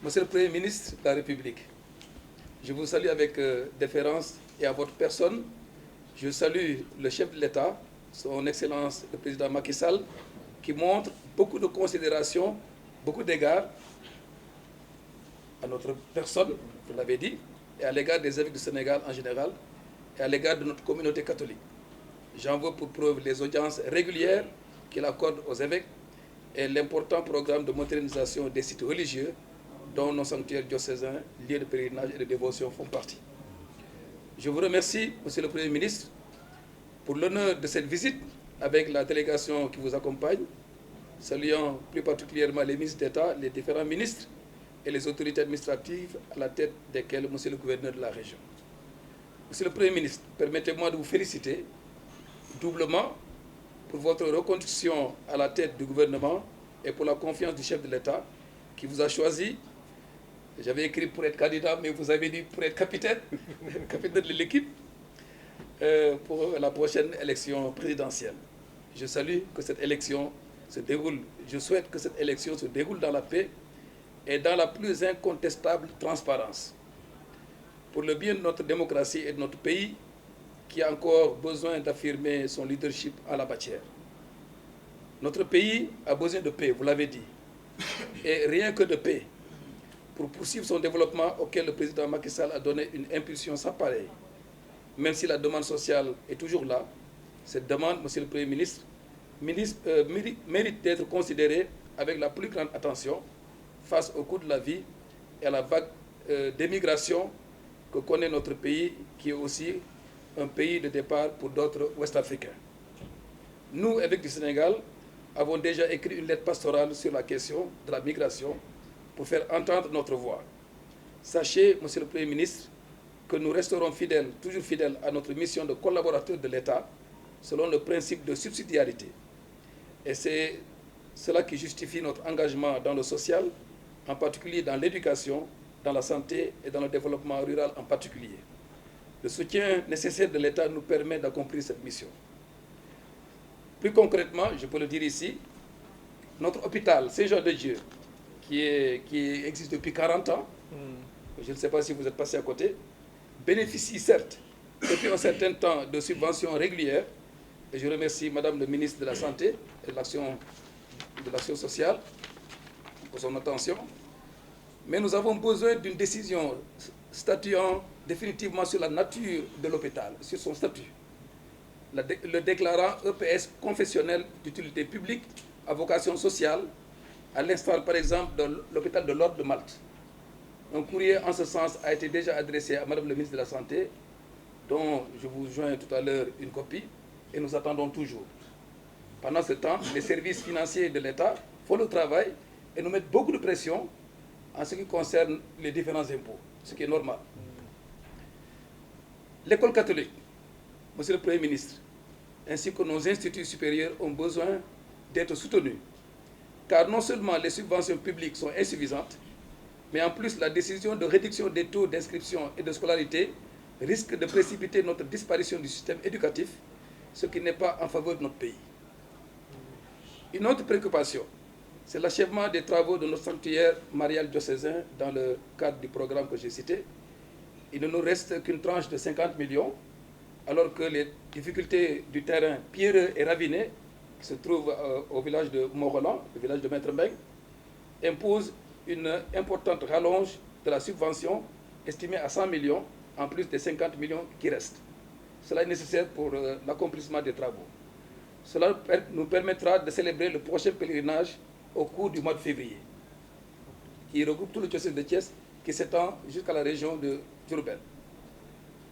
Monsieur le Premier ministre de la République, je vous salue avec déférence et à votre personne. Je salue le chef de l'État, son Excellence le Président Macky Sall, qui montre beaucoup de considération, beaucoup d'égards à notre personne, vous l'avez dit, et à l'égard des évêques du Sénégal en général, et à l'égard de notre communauté catholique. J'en veux pour preuve les audiences régulières qu'il accorde aux évêques et l'important programme de modernisation des sites religieux dont nos sanctuaires diocésains, lieux de pèlerinage et de dévotion font partie. Je vous remercie, Monsieur le Premier ministre, pour l'honneur de cette visite avec la délégation qui vous accompagne, saluant plus particulièrement les ministres d'État, les différents ministres et les autorités administratives à la tête desquelles Monsieur le gouverneur de la région. Monsieur le Premier ministre, permettez-moi de vous féliciter doublement pour votre reconduction à la tête du gouvernement et pour la confiance du chef de l'État qui vous a choisi. J'avais écrit pour être candidat, mais vous avez dit pour être capitaine, capitaine de l'équipe, pour la prochaine élection présidentielle. Je salue que cette élection se déroule, je souhaite que cette élection se déroule dans la paix et dans la plus incontestable transparence. Pour le bien de notre démocratie et de notre pays, qui a encore besoin d'affirmer son leadership à la matière. Notre pays a besoin de paix, vous l'avez dit, et rien que de paix, pour poursuivre son développement auquel le président Macky Sall a donné une impulsion sans pareille. Même si la demande sociale est toujours là, cette demande, Monsieur le Premier ministre, mérite d'être considérée avec la plus grande attention face au coût de la vie et à la vague d'émigration que connaît notre pays, qui est aussi un pays de départ pour d'autres Ouest-Africains. Nous, évêques du Sénégal, avons déjà écrit une lettre pastorale sur la question de la migration pour faire entendre notre voix. Sachez, Monsieur le Premier ministre, que nous resterons fidèles, toujours fidèles à notre mission de collaborateur de l'État, selon le principe de subsidiarité. Et c'est cela qui justifie notre engagement dans le social, en particulier dans l'éducation, dans la santé et dans le développement rural en particulier. Le soutien nécessaire de l'État nous permet d'accomplir cette mission. Plus concrètement, je peux le dire ici, notre hôpital Saint-Jean-de-Dieu, qui existe depuis 40 ans, je ne sais pas si vous êtes passé à côté, bénéficie certes depuis un certain temps de subventions régulières, et je remercie Madame le ministre de la Santé et de l'Action sociale pour son attention, mais nous avons besoin d'une décision statuant définitivement sur la nature de l'hôpital, sur son statut, le déclarant EPS confessionnel d'utilité publique à vocation sociale, à l'instar par exemple de l'hôpital de l'Ordre de Malte. Un courrier en ce sens a été déjà adressé à Madame le ministre de la Santé, dont je vous joins tout à l'heure une copie, et nous attendons toujours. Pendant ce temps, les services financiers de l'État font le travail et nous mettent beaucoup de pression en ce qui concerne les différents impôts, ce qui est normal. L'école catholique, Monsieur le Premier ministre, ainsi que nos instituts supérieurs ont besoin d'être soutenus, car non seulement les subventions publiques sont insuffisantes, mais en plus la décision de réduction des taux d'inscription et de scolarité risque de précipiter notre disparition du système éducatif, ce qui n'est pas en faveur de notre pays. Une autre préoccupation, c'est l'achèvement des travaux de notre sanctuaire marial diocésain dans le cadre du programme que j'ai cité. Il ne nous reste qu'une tranche de 50 millions, alors que les difficultés du terrain pierreux et raviné, qui se trouve au village de Mont-Roland, le village de Maître Mbeng, imposent une importante rallonge de la subvention estimée à 100 millions, en plus des 50 millions qui restent. Cela est nécessaire pour l'accomplissement des travaux. Cela nous permettra de célébrer le prochain pèlerinage au cours du mois de février, qui regroupe tout le diocèse de Thiès, qui s'étend jusqu'à la région de Diourbel.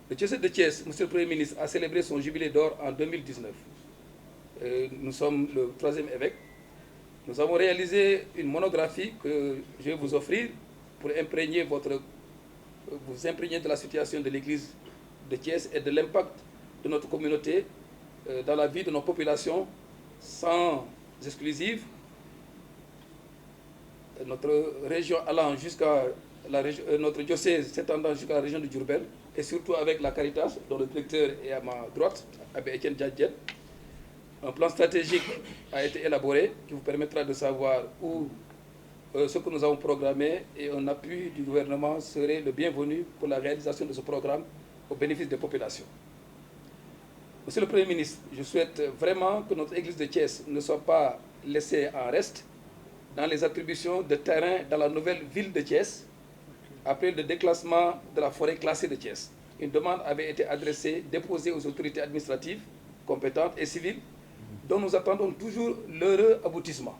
Le diocèse de Thiès, Monsieur le Premier ministre, a célébré son jubilé d'or en 2019. Nous sommes le 3e évêque. Nous avons réalisé une monographie que je vais vous offrir pour vous imprégner de la situation de l'Église de Thiès et de l'impact de notre communauté dans la vie de nos populations sans exclusive. Notre région allant jusqu'à notre diocèse s'étendant jusqu'à la région de Diourbel, et surtout avec la Caritas, dont le directeur est à ma droite, Abbé Etienne Djadjen. Un plan stratégique a été élaboré qui vous permettra de savoir où ce que nous avons programmé et un appui du gouvernement serait le bienvenu pour la réalisation de ce programme au bénéfice des populations. Monsieur le Premier ministre, je souhaite vraiment que notre église de Thiès ne soit pas laissée en reste dans les attributions de terrain dans la nouvelle ville de Thiès après le déclassement de la forêt classée de Thiès. Une demande avait été adressée, déposée aux autorités administratives compétentes et civiles, dont nous attendons toujours l'heureux aboutissement.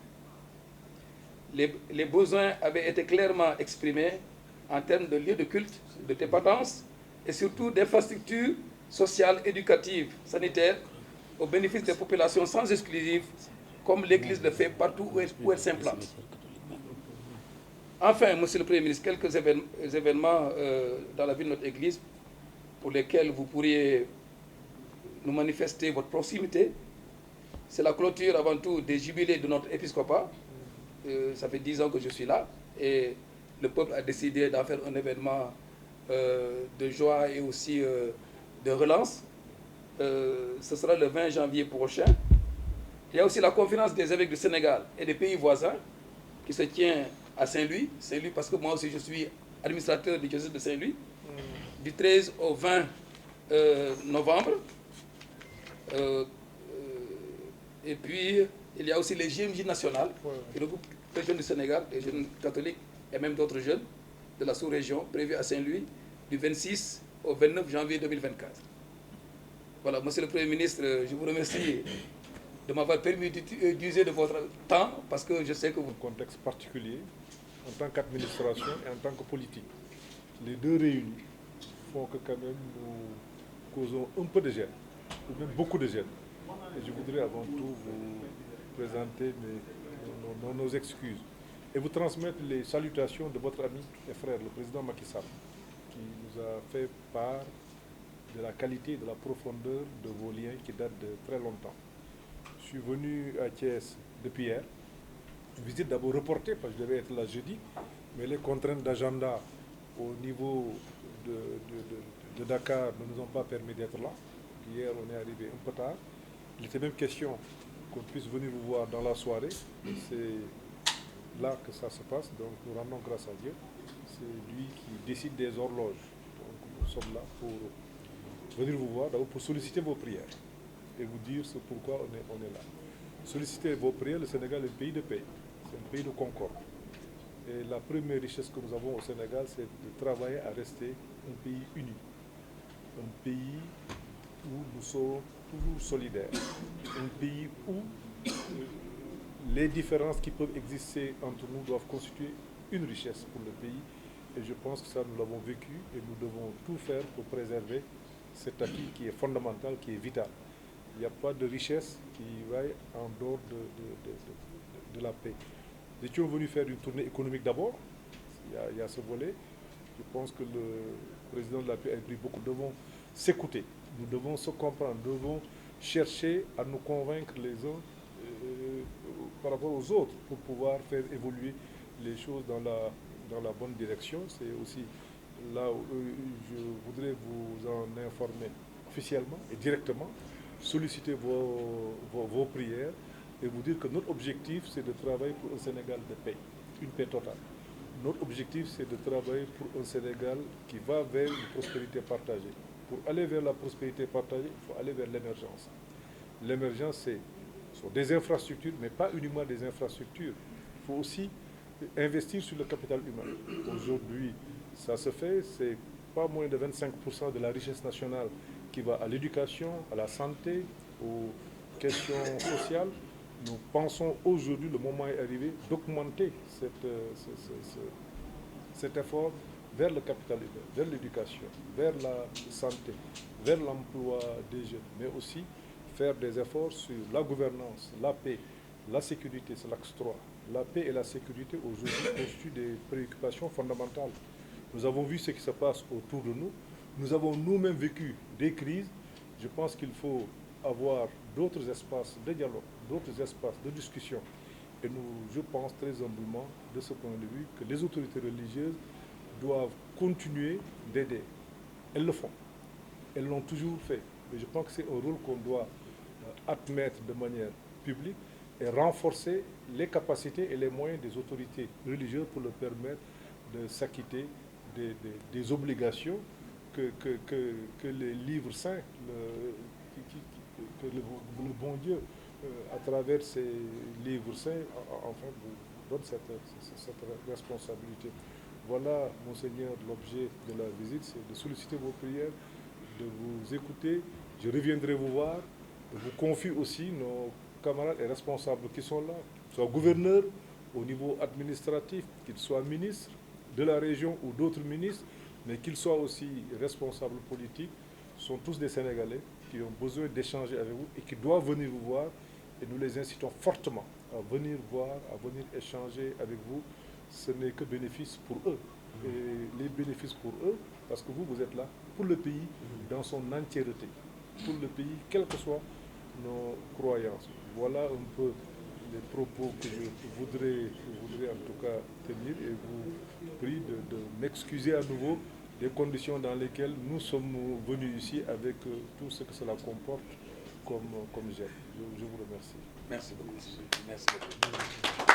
Les besoins avaient été clairement exprimés en termes de lieux de culte, de dépendance et surtout d'infrastructures sociales, éducatives, sanitaires, au bénéfice des populations sans exclusive, comme l'Église le fait partout où elle s'implante. Enfin, Monsieur le Premier ministre, quelques événements dans la vie de notre Église pour lesquels vous pourriez nous manifester votre proximité. C'est la clôture avant tout des jubilés de notre épiscopat. Ça fait 10 ans que je suis là et le peuple a décidé d'en faire un événement de joie et aussi de relance. Ce sera le 20 janvier prochain. Il y a aussi la conférence des évêques du Sénégal et des pays voisins qui se tient à Saint-Louis. Saint-Louis parce que moi aussi je suis administrateur du diocèse de Saint-Louis. Du 13 au 20 novembre. Et puis, il y a aussi les JMJ nationales, qui regroupent les jeunes du Sénégal, les jeunes catholiques et même d'autres jeunes de la sous-région, prévus à Saint-Louis, du 26 au 29 janvier 2024. Voilà, Monsieur le Premier ministre, je vous remercie de m'avoir permis d'user de votre temps, parce que je sais que vous... Un contexte particulier, en tant qu'administration et en tant que politique. Les deux réunis font que quand même nous causons un peu de gêne, ou même beaucoup de gêne. Et je voudrais avant tout vous présenter nos excuses et vous transmettre les salutations de votre ami et frère, le président Macky Sall, qui nous a fait part de la qualité et de la profondeur de vos liens qui datent de très longtemps. Je suis venu à Thiès depuis hier, une visite d'abord reportée parce que je devais être là jeudi, mais les contraintes d'agenda au niveau de Dakar ne nous ont pas permis d'être là. Hier, on est arrivé un peu tard. Il était même question qu'on puisse venir vous voir dans la soirée. C'est là que ça se passe, donc nous rendons grâce à Dieu. C'est lui qui décide des horloges. Donc nous sommes là pour venir vous voir, d'abord pour solliciter vos prières et vous dire ce pourquoi on est là. Solliciter vos prières, le Sénégal est un pays de paix, c'est un pays de concorde. Et la première richesse que nous avons au Sénégal, c'est de travailler à rester un pays uni, un pays où nous sommes toujours solidaires, un pays où les différences qui peuvent exister entre nous doivent constituer une richesse pour le pays. Et je pense que ça, nous l'avons vécu et nous devons tout faire pour préserver cet acquis qui est fondamental, qui est vital. Il n'y a pas de richesse qui vaille en dehors de la paix. Nous étions venus faire une tournée économique d'abord, il y a ce volet. Je pense que le président de la paix a pris beaucoup. Nous devons s'écouter, nous devons se comprendre, nous devons chercher à nous convaincre les uns par rapport aux autres pour pouvoir faire évoluer les choses dans la bonne direction. C'est aussi là où je voudrais vous en informer officiellement et directement, solliciter vos prières et vous dire que notre objectif, c'est de travailler pour un Sénégal de paix, une paix totale. Notre objectif, c'est de travailler pour un Sénégal qui va vers une prospérité partagée. Pour aller vers la prospérité partagée, il faut aller vers l'émergence. L'émergence, c'est sur des infrastructures, mais pas uniquement des infrastructures. Il faut aussi investir sur le capital humain. Aujourd'hui, ça se fait, c'est pas moins de 25% de la richesse nationale qui va à l'éducation, à la santé, aux questions sociales. Nous pensons aujourd'hui, le moment est arrivé, d'augmenter cet effort vers le capital humain, vers l'éducation, vers la santé, vers l'emploi des jeunes, mais aussi faire des efforts sur la gouvernance, la paix, la sécurité, c'est l'axe 3. La paix et la sécurité aujourd'hui constituent des préoccupations fondamentales. Nous avons vu ce qui se passe autour de nous. Nous avons nous-mêmes vécu des crises. Je pense qu'il faut avoir d'autres espaces de dialogue, d'autres espaces de discussion. Et je pense très humblement, de ce point de vue, que les autorités religieuses doivent continuer d'aider. Elles le font. Elles l'ont toujours fait. Mais je pense que c'est un rôle qu'on doit admettre de manière publique. et renforcer les capacités et les moyens des autorités religieuses pour leur permettre de s'acquitter des obligations que les livres saints, que le bon Dieu, à travers ces livres saints, enfin, vous donne cette responsabilité. Voilà, Monseigneur, l'objet de la visite, c'est de solliciter vos prières, de vous écouter. Je reviendrai vous voir. Je vous confie aussi nos camarades et responsables qui sont là, soit gouverneurs au niveau administratif, qu'ils soient ministres de la région ou d'autres ministres, mais qu'ils soient aussi responsables politiques, sont tous des Sénégalais qui ont besoin d'échanger avec vous et qui doivent venir vous voir. Et nous les incitons fortement à venir voir, à venir échanger avec vous. Ce n'est que bénéfice pour eux. Et les bénéfices pour eux, parce que vous êtes là pour le pays dans son entièreté. Pour le pays, quelles que soient nos croyances. Voilà un peu les propos que je voudrais en tout cas tenir, et vous prie de m'excuser à nouveau des conditions dans lesquelles nous sommes venus ici avec tout ce que cela comporte comme geste. Je vous remercie. Merci beaucoup. Merci beaucoup.